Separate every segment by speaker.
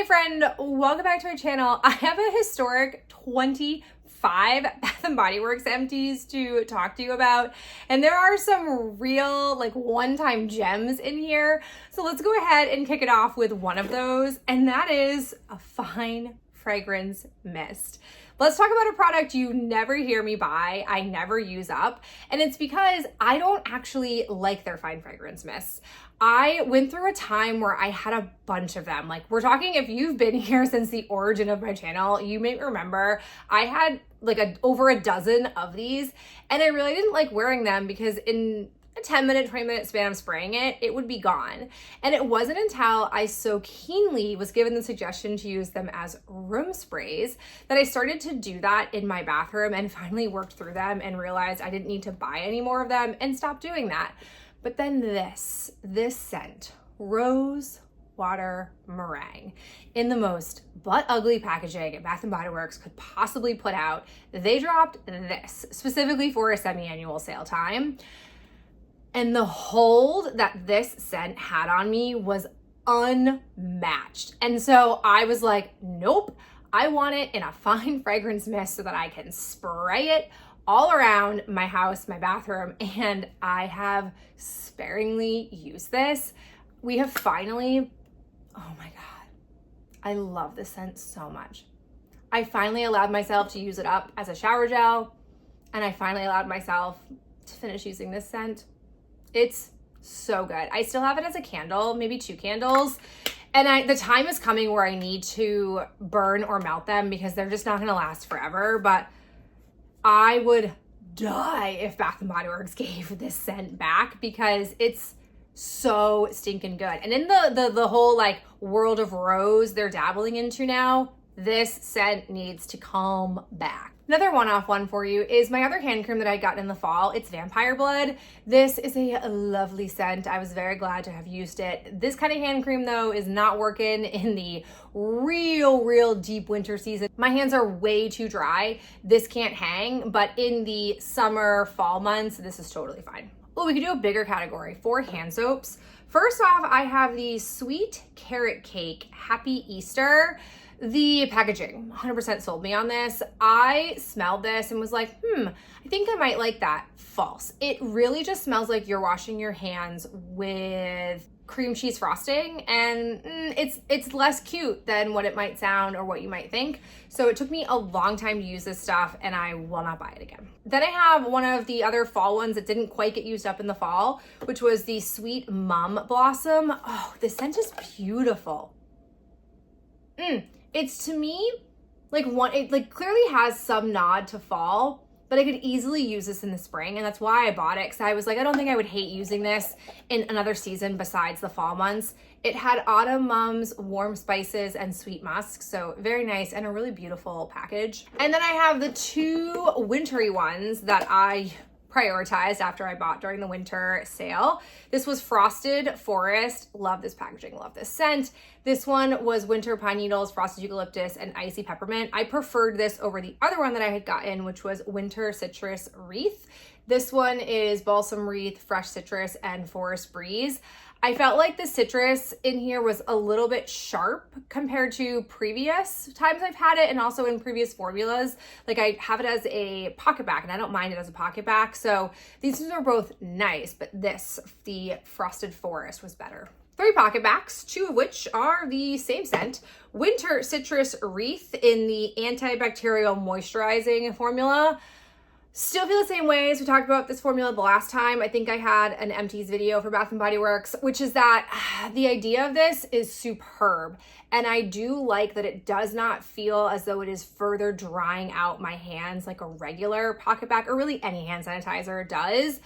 Speaker 1: Hi friend, welcome back to my channel. I have a historic 25 Bath & Body Works empties to talk to you about, and there are some real one-time gems in here. So let's go ahead and kick it off with one of those, and that is a fine fragrance mist. Let's talk about a product you never hear me buy, I never use up, and it's because I don't actually like their fine fragrance mists. I went through a time where I had a bunch of them. We're talking, if you've been here since the origin of my channel, you may remember I had over a dozen of these, and I really didn't like wearing them because in a 10-minute, 20-minute span of spraying it, it would be gone. And it wasn't until I so keenly was given the suggestion to use them as room sprays that I started to do that in my bathroom and finally worked through them and realized I didn't need to buy any more of them and stopped doing that. But then this scent, Rose Water Meringue, in the most butt ugly packaging Bath & Body Works could possibly put out. They dropped this specifically for a semi-annual sale time. And the hold that this scent had on me was unmatched. And so I was like, nope, I want it in a fine fragrance mist so that I can spray it all around my house, my bathroom, and I have sparingly used this. We have finally, oh my God, I love this scent so much. I finally allowed myself to use it up as a shower gel, and I finally allowed myself to finish using this scent. It's so good. I still have it as a candle, maybe 2 candles. And the time is coming where I need to burn or melt them because they're just not gonna last forever. But I would die if Bath & Body Works gave this scent back because it's so stinking good. And in the whole world of rose they're dabbling into now, this scent needs to come back. Another one-off one for you is my other hand cream that I got in the fall. It's Vampire Blood. This is a lovely scent. I was very glad to have used it. This kind of hand cream though is not working in the real deep winter season. My hands are way too dry. This can't hang, but in the summer, fall months, this is totally fine. Oh, we could do a bigger category for hand soaps. First off, I have the Sweet Carrot Cake Happy Easter. The packaging 100% sold me on this. I smelled this and was like, I think I might like that. False. It really just smells like you're washing your hands with cream cheese frosting, and it's less cute than what it might sound or what you might think. So it took me a long time to use this stuff, and I will not buy it again. Then I have one of the other fall ones that didn't quite get used up in the fall, which was the Sweet Mum Blossom. Oh, this scent is beautiful. It's, to me, it clearly has some nod to fall, but I could easily use this in the spring, and that's why I bought it, because I was like, I don't think I would hate using this in another season besides the fall months. It had Autumn Mums, warm spices, and sweet musk, so very nice and a really beautiful package. And then I have the 2 wintry ones that I prioritized after I bought during the winter sale. This was Frosted Forest. Love this packaging, love this scent. This one was Winter Pine Needles, Frosted Eucalyptus, and Icy Peppermint. I preferred this over the other one that I had gotten, which was Winter Citrus Wreath. This one is Balsam Wreath, Fresh Citrus, and Forest Breeze. I felt like the citrus in here was a little bit sharp compared to previous times I've had it, and also in previous formulas. I have it as a Pocketbac, and I don't mind it as a Pocketbac. So these are both nice, but this, the Frosted Forest, was better. 3 Pocketbacs, 2 of which are the same scent. Winter Citrus Wreath in the antibacterial moisturizing formula. Still feel the same way as we talked about this formula the last time. I think I had an empties video for Bath & Body Works, which is that the idea of this is superb. And I do like that it does not feel as though it is further drying out my hands like a regular Pocketbac, or really any hand sanitizer does.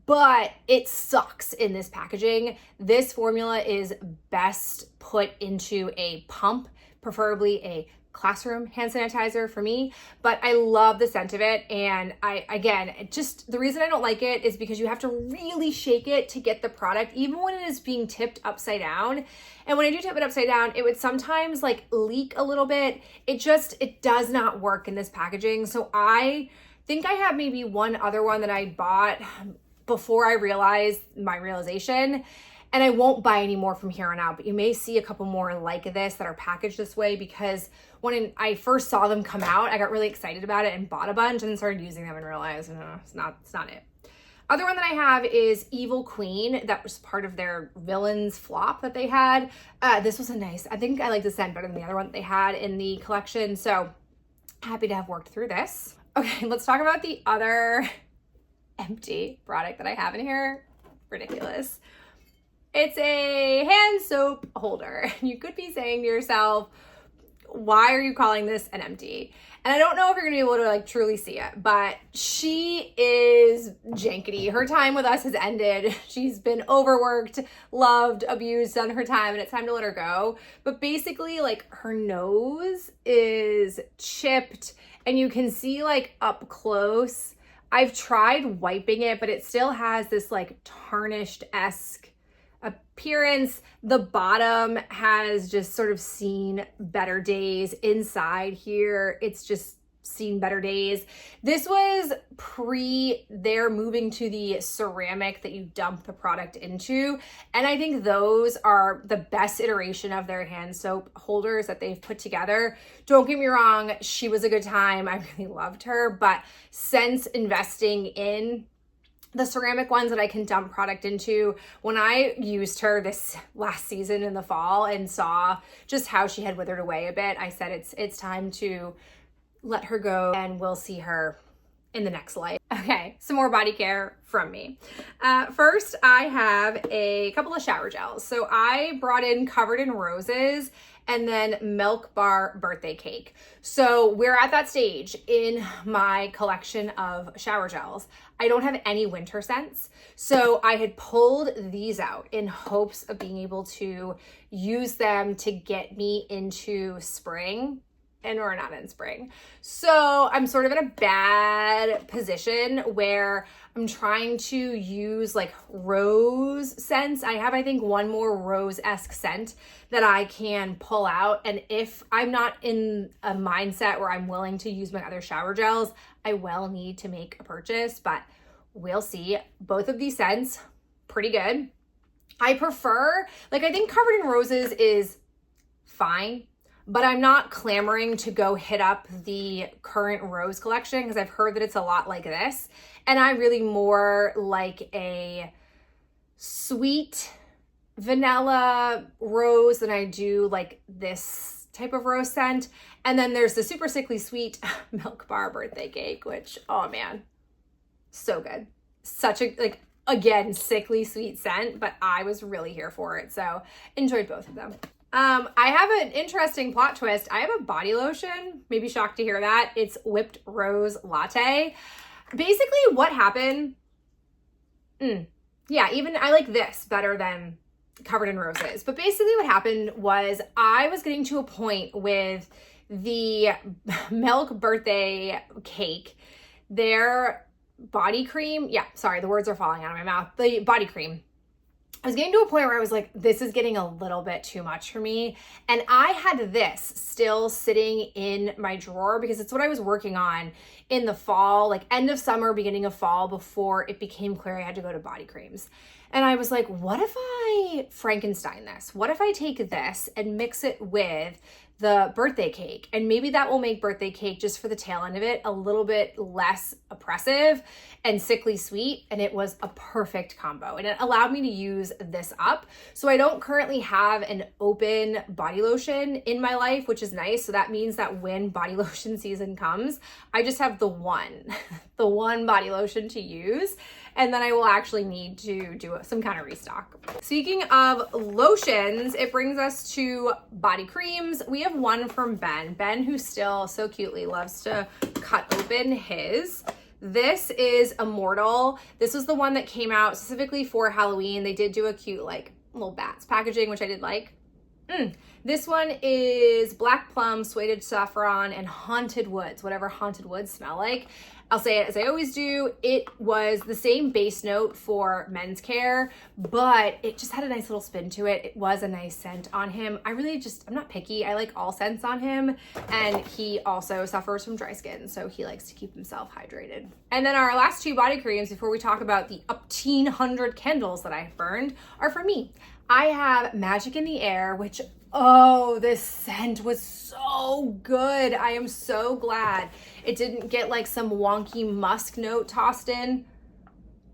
Speaker 1: But it sucks in this packaging. This formula is best put into a pump, preferably a classroom hand sanitizer for me, but I love the scent of it. And the reason I don't like it is because you have to really shake it to get the product, even when it is being tipped upside down. And when I do tip it upside down, it would sometimes leak a little bit. It does not work in this packaging. So I think I have maybe one other one that I bought before I realized my realization. And I won't buy any more from here on out, but you may see a couple more like this that are packaged this way, because when I first saw them come out, I got really excited about it and bought a bunch and then started using them and realized it's not it. Other one that I have is Evil Queen. That was part of their villains flop that they had. This was a nice, I think I like the scent better than the other one that they had in the collection. So happy to have worked through this. Okay, let's talk about the other empty product that I have in here. Ridiculous. It's a hand soap holder. You could be saying to yourself, why are you calling this an empty? And I don't know if you're gonna be able to like truly see it, but she is jankety. Her time with us has ended. She's been overworked, loved, abused, done her time, and it's time to let her go. But basically, like, her nose is chipped and you can see like up close. I've tried wiping it, but it still has this like tarnished-esque appearance. The bottom has just sort of seen better days. Inside here, it's just seen better days. This was pre their moving to the ceramic that you dump the product into. And I think those are the best iteration of their hand soap holders that they've put together. Don't get me wrong, she was a good time. I really loved her. But since investing in the ceramic ones that I can dump product into, when I used her this last season in the fall and saw just how she had withered away a bit, I said it's time to let her go and we'll see her in the next life. Okay, some more body care from me. First, I have a couple of shower gels. So I brought in Covered in Roses and then Milk Bar Birthday Cake. So we're at that stage in my collection of shower gels. I don't have any winter scents. So I had pulled these out in hopes of being able to use them to get me into spring. And we're not in spring. So I'm sort of in a bad position where I'm trying to use like rose scents. I have, I think, one more rose-esque scent that I can pull out. And if I'm not in a mindset where I'm willing to use my other shower gels, I will need to make a purchase, but we'll see. Both of these scents, pretty good. I prefer, like, I think Covered in Roses is fine, but I'm not clamoring to go hit up the current rose collection because I've heard that it's a lot like this. And I really more like a sweet vanilla rose than I do like this type of rose scent. And then there's the super sickly sweet Milk Bar Birthday Cake, which, oh man, so good. Such a, like, again, sickly sweet scent, but I was really here for it. So enjoyed both of them. I have an interesting plot twist. I have a body lotion, maybe shocked to hear that. It's Whipped Rose Latte. Basically what happened, yeah, even I like this better than Covered in Roses. But basically what happened was I was getting to a point with the Milk Birthday Cake, their body cream. Yeah, sorry, the words are falling out of my mouth. The body cream. I was getting to a point where I was like, this is getting a little bit too much for me. And I had this still sitting in my drawer because it's what I was working on in the fall, like end of summer, beginning of fall, before it became clear I had to go to body creams. And I was like, what if I Frankenstein this? What if I take this and mix it with the birthday cake? And maybe that will make birthday cake, just for the tail end of it, a little bit less oppressive and sickly sweet. And it was a perfect combo. And it allowed me to use this up. So I don't currently have an open body lotion in my life, which is nice. So that means that when body lotion season comes, I just have the one body lotion to use. And then I will actually need to do some kind of restock. Speaking of lotions, it brings us to body creams. We have one from Ben. Ben, who still so cutely loves to cut open his. This is Immortal. This was the one that came out specifically for Halloween. They did do a cute like little bats packaging, which I did like. This one is Black Plum, Suede Saffron, and Haunted Woods, whatever Haunted Woods smell like. I'll say it as I always do. It was the same base note for men's care, but it just had a nice little spin to it. It was a nice scent on him. I'm not picky. I like all scents on him. And he also suffers from dry skin, so he likes to keep himself hydrated. And then our last two body creams before we talk about the 1,800 candles that I've burned are for me. I have Magic in the Air, which, oh, this scent was so good. I am so glad it didn't get like some wonky musk note tossed in.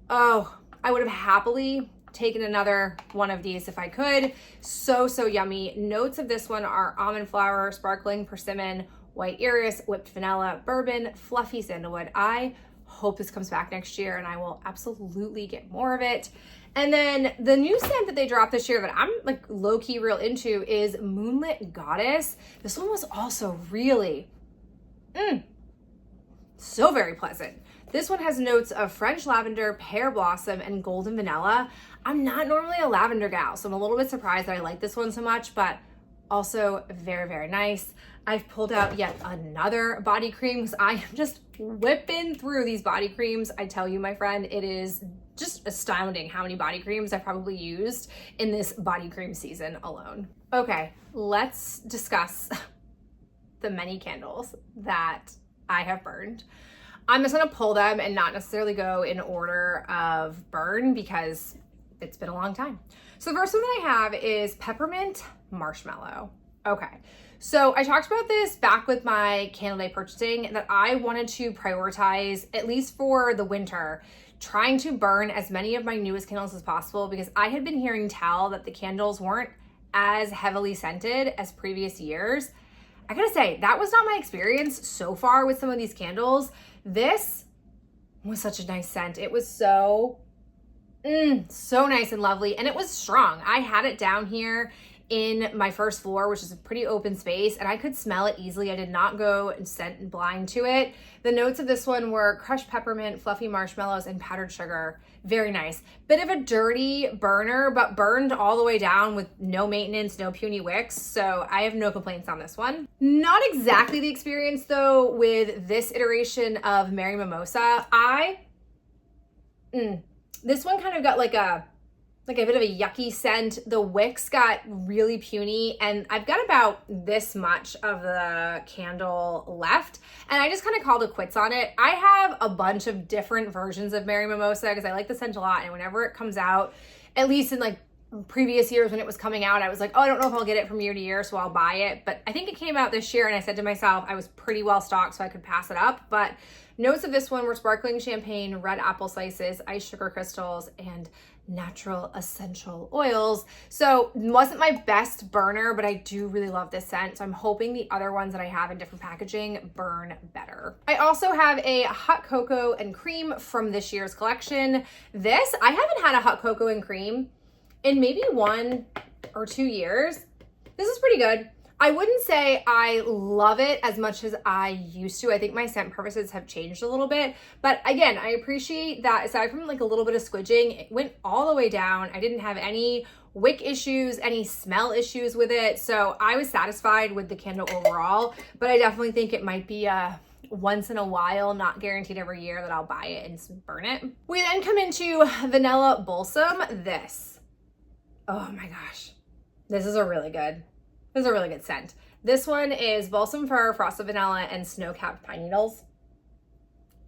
Speaker 1: Oh, I would have happily taken another one of these if I could. So yummy. Notes of this one are almond flour, sparkling persimmon, white iris, whipped vanilla, bourbon, fluffy sandalwood. I hope this comes back next year and I will absolutely get more of it. And then the new scent that they dropped this year that I'm like low-key real into is Moonlit Goddess. This one was also really, so very pleasant. This one has notes of French lavender, pear blossom, and golden vanilla. I'm not normally a lavender gal, so I'm a little bit surprised that I like this one so much, but also very nice. I've pulled out yet another body cream because I am just whipping through these body creams. I tell you, my friend, it is just astounding how many body creams I've probably used in this body cream season alone. Okay, let's discuss the many candles that I have burned. I'm just gonna pull them and not necessarily go in order of burn because it's been a long time. So the first one that I have is Peppermint Marshmallow. Okay, so I talked about this back with my candle day purchasing that I wanted to prioritize, at least for the winter, trying to burn as many of my newest candles as possible because I had been hearing tell that the candles weren't as heavily scented as previous years. I gotta say, that was not my experience so far with some of these candles. This was such a nice scent. It was so nice and lovely, and it was strong. I had it down here in my first floor, which is a pretty open space, and I could smell it easily. I did not go and scent blind to it. The notes of this one were crushed peppermint, fluffy marshmallows, and powdered sugar. Very nice. Bit of a dirty burner, but burned all the way down with no maintenance, no puny wicks, so I have no complaints on this one. Not exactly the experience, though, with this iteration of Mary Mimosa. This one kind of got like a bit of a yucky scent. The wicks got really puny, and I've got about this much of the candle left, and I just kind of called it quits on it. I have a bunch of different versions of Mary Mimosa because I like the scent a lot, and whenever it comes out, at least in like previous years when it was coming out, I was like, oh, I don't know if I'll get it from year to year, so I'll buy it. But I think it came out this year, and I said to myself, I was pretty well stocked, so I could pass it up. But notes of this one were sparkling champagne, red apple slices, iced sugar crystals, and natural essential oils. So it wasn't my best burner, but I do really love this scent. So I'm hoping the other ones that I have in different packaging burn better. I also have a hot cocoa and cream from this year's collection. I haven't had a hot cocoa and cream in maybe 1 or 2 years. This is pretty good. I wouldn't say I love it as much as I used to. I think my scent preferences have changed a little bit. But again, I appreciate that aside from like a little bit of squidging, it went all the way down. I didn't have any wick issues, any smell issues with it. So I was satisfied with the candle overall, but I definitely think it might be a once in a while, not guaranteed every year, that I'll buy it and burn it. We then come into Vanilla Balsam. Oh my gosh, this is a really good scent. This one is Balsam Fir, Frosted Vanilla, and Snow-Capped Pine Needles.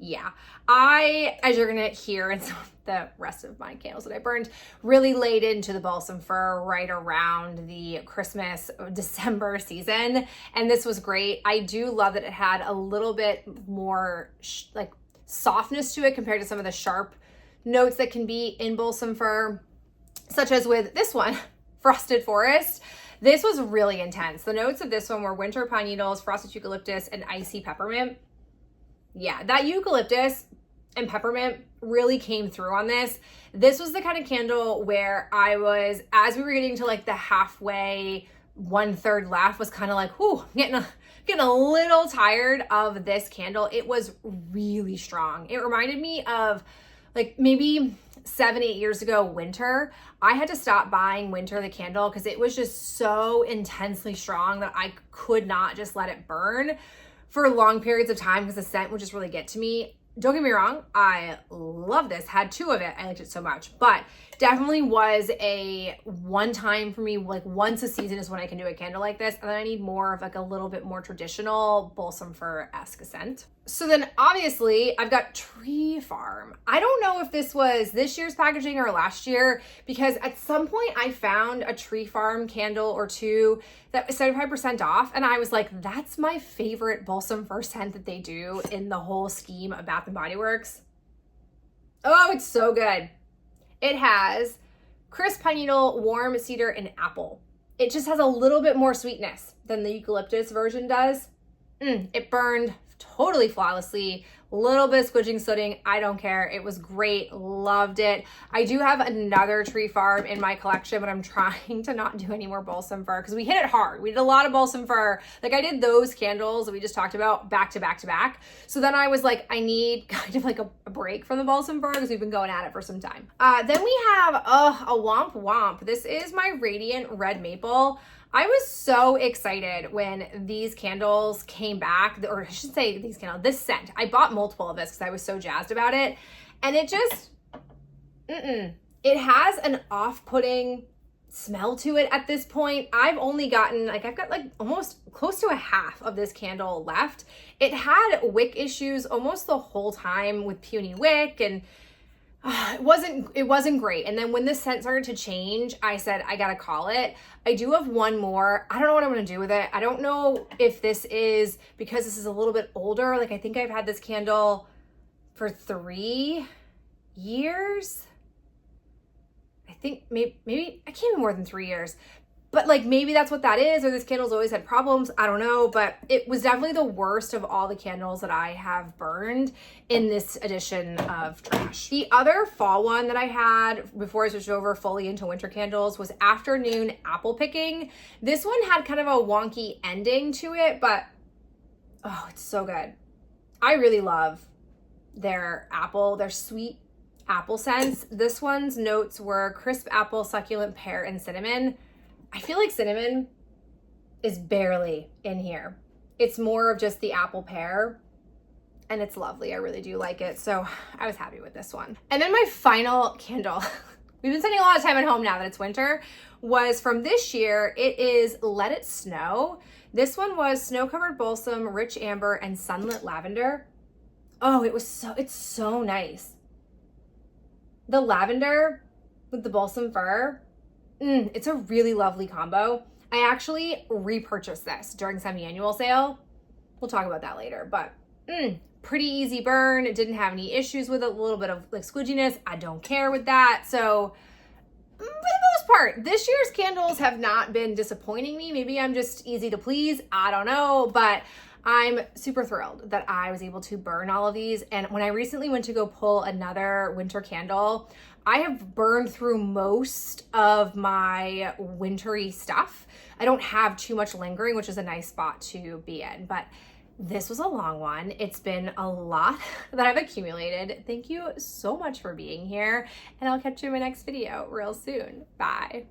Speaker 1: Yeah, as you're gonna hear in some of the rest of my candles that I burned, really laid into the Balsam Fir right around the Christmas, December season. And this was great. I do love that it had a little bit more like softness to it compared to some of the sharp notes that can be in Balsam Fir, such as with this one, Frosted Forest. This was really intense. The notes of this one were winter pine needles, frosted eucalyptus, and icy peppermint. Yeah, that eucalyptus and peppermint really came through on this. This was the kind of candle where I was, as we were getting to like the halfway, 1/3 left, was kind of like, whew, getting a little tired of this candle. It was really strong. It reminded me of like maybe 7, 8 years ago, winter, I had to stop buying winter the candle because it was just so intensely strong that I could not just let it burn for long periods of time because the scent would just really get to me. Don't get me wrong, I love this, had 2 of it, I liked it so much, but definitely was a one time for me, like once a season is when I can do a candle like this, and then I need more of like a little bit more traditional balsam fir-esque scent. So then obviously I've got Tree Farm. I don't know if this was this year's packaging or last year, because at some point I found a Tree Farm candle or 2 that was 75% off, and I was like, that's my favorite balsam fir scent that they do in the whole scheme of Bath & Body Works. Oh, it's so good. It has crisp pine needle, warm cedar, and apple. It just has a little bit more sweetness than the eucalyptus version does. It burned totally flawlessly. Little bit of squidging, sooting, I don't care. It was great, loved it. I do have another Tree Farm in my collection, but I'm trying to not do any more balsam fir because we hit it hard. We did a lot of balsam fir. Like I did those candles that we just talked about back to back to back. So then I was like, I need kind of like a break from the balsam fir because we've been going at it for some time. Then we have a Womp Womp. This is my Radiant Red Maple. I was so excited when these candles came back, or I should say these candles, this scent. I bought multiple of this because I was so jazzed about it. And it just, it has an off-putting smell to it at this point. I've only gotten, like I've got like almost close to a half of this candle left. It had wick issues almost the whole time with puny wick, and it wasn't great. And then when the scent started to change, I said, I gotta call it. I do have one more. I don't know what I'm gonna do with it. I don't know if this is because this is a little bit older. Like I think I've had this candle for 3 years. I think maybe I can't be more than 3 years. But like maybe that's what that is, or this candle's always had problems. I don't know, but it was definitely the worst of all the candles that I have burned in this edition of Trash. The other fall one that I had before I switched over fully into winter candles was Afternoon Apple Picking. This one had kind of a wonky ending to it, but oh, it's so good. I really love their sweet apple scents. This one's notes were crisp apple, succulent pear, and cinnamon. I feel like cinnamon is barely in here. It's more of just the apple pear, and it's lovely. I really do like it. So I was happy with this one. And then my final candle, we've been spending a lot of time at home now that it's winter, was from this year. It is Let It Snow. This one was snow covered balsam, rich amber, and sunlit lavender. Oh, it's so nice. The lavender with the balsam fir, it's a really lovely combo. I actually repurchased this during semi-annual sale. We'll talk about that later, but pretty easy burn. It didn't have any issues with it. A little bit of like squidginess. I don't care with that. So for the most part, this year's candles have not been disappointing me. Maybe I'm just easy to please. I don't know, but I'm super thrilled that I was able to burn all of these. And when I recently went to go pull another winter candle, I have burned through most of my wintry stuff. I don't have too much lingering, which is a nice spot to be in, but this was a long one. It's been a lot that I've accumulated. Thank you so much for being here, and I'll catch you in my next video real soon. Bye.